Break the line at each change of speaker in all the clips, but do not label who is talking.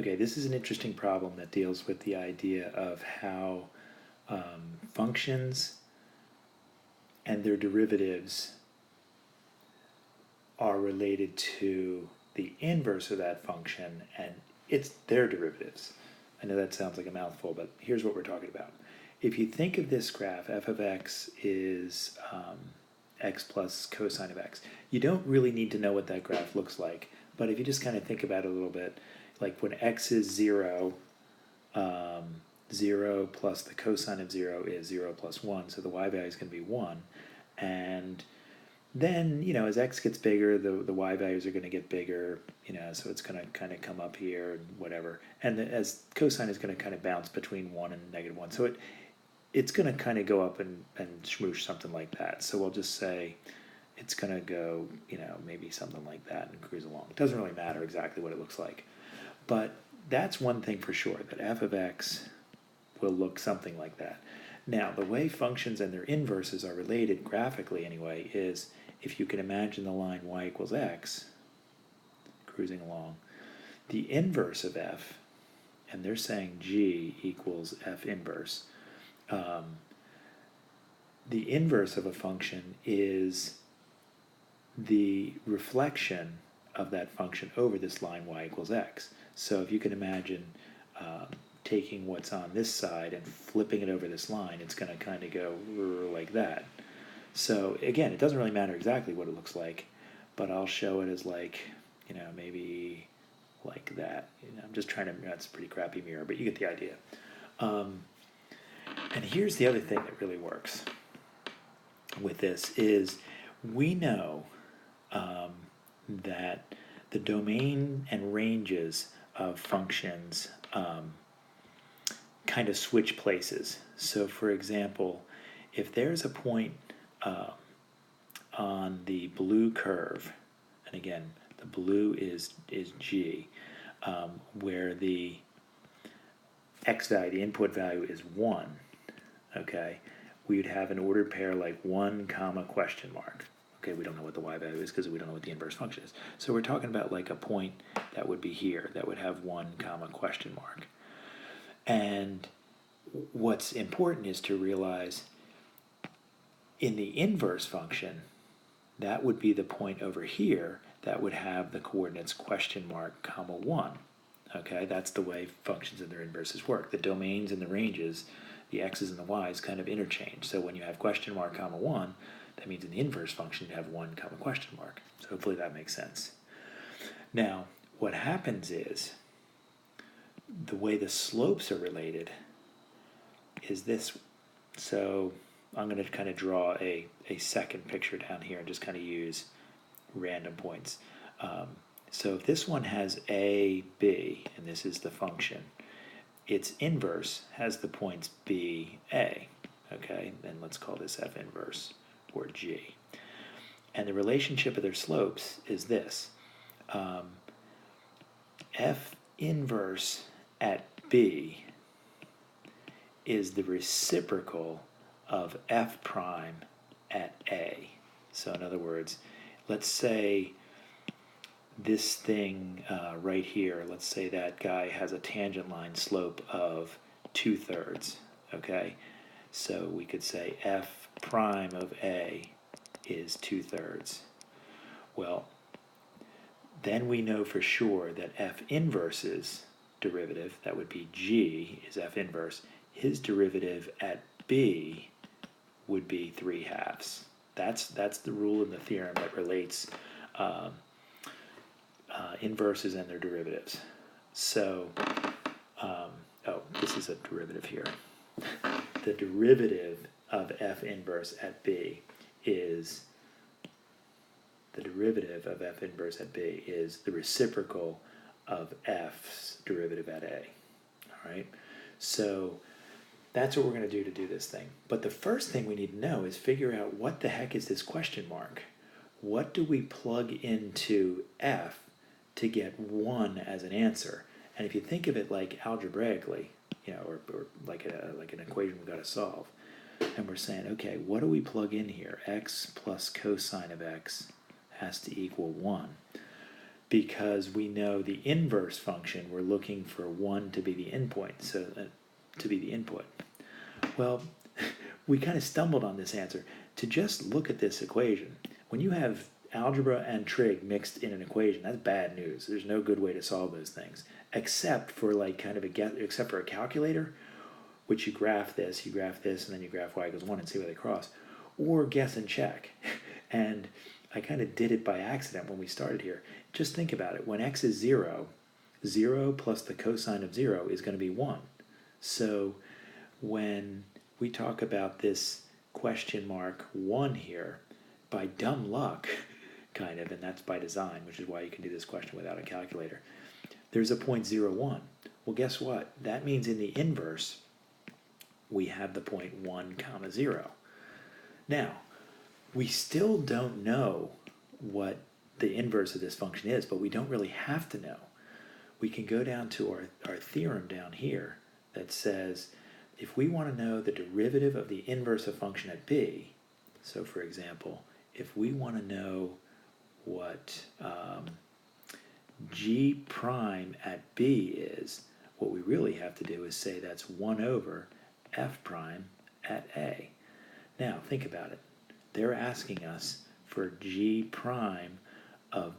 Okay, this is an interesting problem that deals with the idea of how functions and their derivatives are related to the inverse of that function and it's their derivatives. I know that sounds like a mouthful, but here's what we're talking about. If you think of this graph, f of x is x plus cosine of x. You don't really need to know what that graph looks like, but if you just kind of think about it a little bit, like when x is 0, 0 plus the cosine of 0 is 0 plus 1, so the y value is going to be 1. And then, as x gets bigger, the y values are going to get bigger, so it's going to kind of come up here and whatever. And as cosine is going to kind of bounce between 1 and -1. So it's going to kind of go up and smoosh something like that. So we'll just say it's going to go, maybe something like that and cruise along. It doesn't really matter exactly what it looks like. But that's one thing for sure, that f of x will look something like that. Now, the way functions and their inverses are related, graphically anyway, is if you can imagine the line y equals x, cruising along, the inverse of f, and they're saying g equals f inverse, the inverse of a function is the reflection of that function over this line y equals x. So if you can imagine taking what's on this side and flipping it over this line, it's going to kind of go like that. So again, it doesn't really matter exactly what it looks like, but I'll show it as like, maybe like that. I'm just trying to, that's a pretty crappy mirror, but you get the idea. And here's the other thing that really works with this is we know that the domain and ranges of functions kind of switch places. So for example, if there's a point on the blue curve, and again, the blue is g, where the x value, the input value is 1, okay, we would have an ordered pair like 1 comma question mark. Okay, we don't know what the y value is because we don't know what the inverse function is. So we're talking about like a point that would be here that would have 1 comma question mark. And what's important is to realize in the inverse function, that would be the point over here that would have the coordinates question mark comma 1. Okay, that's the way functions and their inverses work. The domains and the ranges, the x's and the y's kind of interchange. So when you have question mark comma 1, that means in the inverse function you have 1 comma question mark. So hopefully that makes sense. Now, what happens is the way the slopes are related is this. So I'm going to kind of draw a second picture down here and just kind of use random points. So if this one has a, b, and this is the function, its inverse has the points b, a. Okay, then let's call this f inverse, or g. And the relationship of their slopes is this. F inverse at b is the reciprocal of f prime at a. So in other words, let's say this thing right here, let's say that guy has a tangent line slope of 2/3, okay? So we could say f prime of a is 2/3. Well, then we know for sure that f inverse's derivative, that would be g, is f inverse. His derivative at b would be 3/2. That's the rule in the theorem that relates inverses and their derivatives. So, oh, this is a derivative here. The derivative of f inverse at b is the reciprocal of f's derivative at a. All right, so that's what we're going to do this thing. But the first thing we need to know is figure out what the heck is this question mark. What do we plug into f to get 1 as an answer? And if you think of it like algebraically, or like an equation we've got to solve, and we're saying, okay, what do we plug in here? X plus cosine of x has to equal 1. because we know the inverse function, we're looking for 1 to be the endpoint, so to be the input. Well, we kind of stumbled on this answer. To just look at this equation, when you have algebra and trig mixed in an equation, that's bad news. There's no good way to solve those things, except for like kind of except for a calculator, which you graph this, and then you graph y equals 1 and see where they cross, or guess and check. And I kind of did it by accident when we started here. Just think about it. When x is 0, 0 plus the cosine of 0 is going to be 1. So when we talk about this question mark 1 here, by dumb luck, kind of, and that's by design, which is why you can do this question without a calculator, there's a 0.01. Well, guess what? That means in the inverse, we have the point 1 comma 0. Now, we still don't know what the inverse of this function is, but we don't really have to know. We can go down to our theorem down here that says if we want to know the derivative of the inverse of function at b, so for example, if we want to know what g prime at b is, what we really have to do is say that's 1 over f prime at a. Now, think about it. They're asking us for g prime of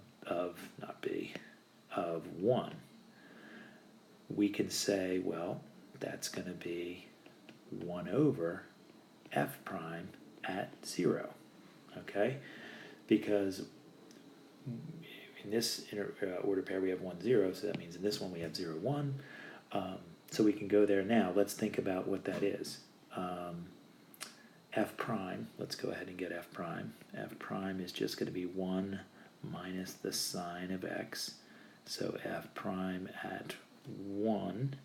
not b, of 1. We can say, well, that's going to be 1 over f prime at 0, okay? Because in this order pair we have 1, 0, so that means in this one we have 0, 1. So we can go there now. Let's think about what that is. F prime, let's go ahead and get f prime. F prime is just going to be 1 minus the sine of x. So f prime at 1,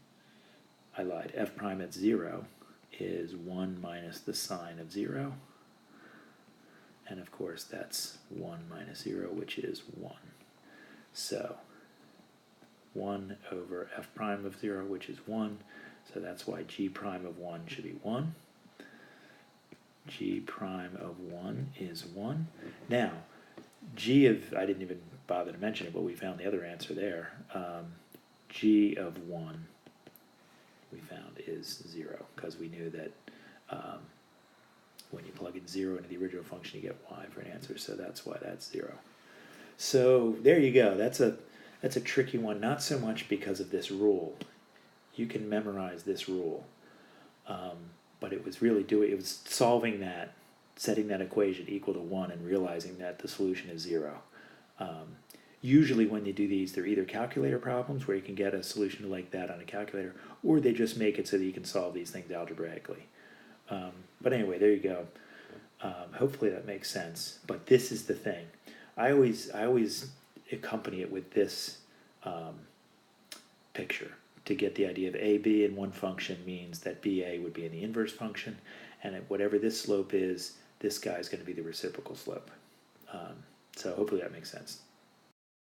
I lied, f prime at 0 is 1 minus the sine of 0. And of course that's 1 minus 0, which is 1. So 1 over f prime of 0, which is 1. So that's why g prime of 1 should be 1. G prime of 1 is 1. Now, g of, I didn't even bother to mention it, but we found the other answer there. G of 1 we found is 0, because we knew that when you plug in 0 into the original function, you get y for an answer, so that's why that's 0. So there you go. That's a tricky one, not so much because of this rule. You can memorize this rule. But it was really it was solving that, setting that equation equal to 1 and realizing that the solution is 0. Usually when you do these, they're either calculator problems where you can get a solution like that on a calculator, or they just make it so that you can solve these things algebraically. But anyway, there you go. Hopefully that makes sense. But this is the thing. I always accompany it with this picture to get the idea of AB in one function means that BA would be in the inverse function, and at whatever this slope is, this guy is going to be the reciprocal slope. So hopefully that makes sense.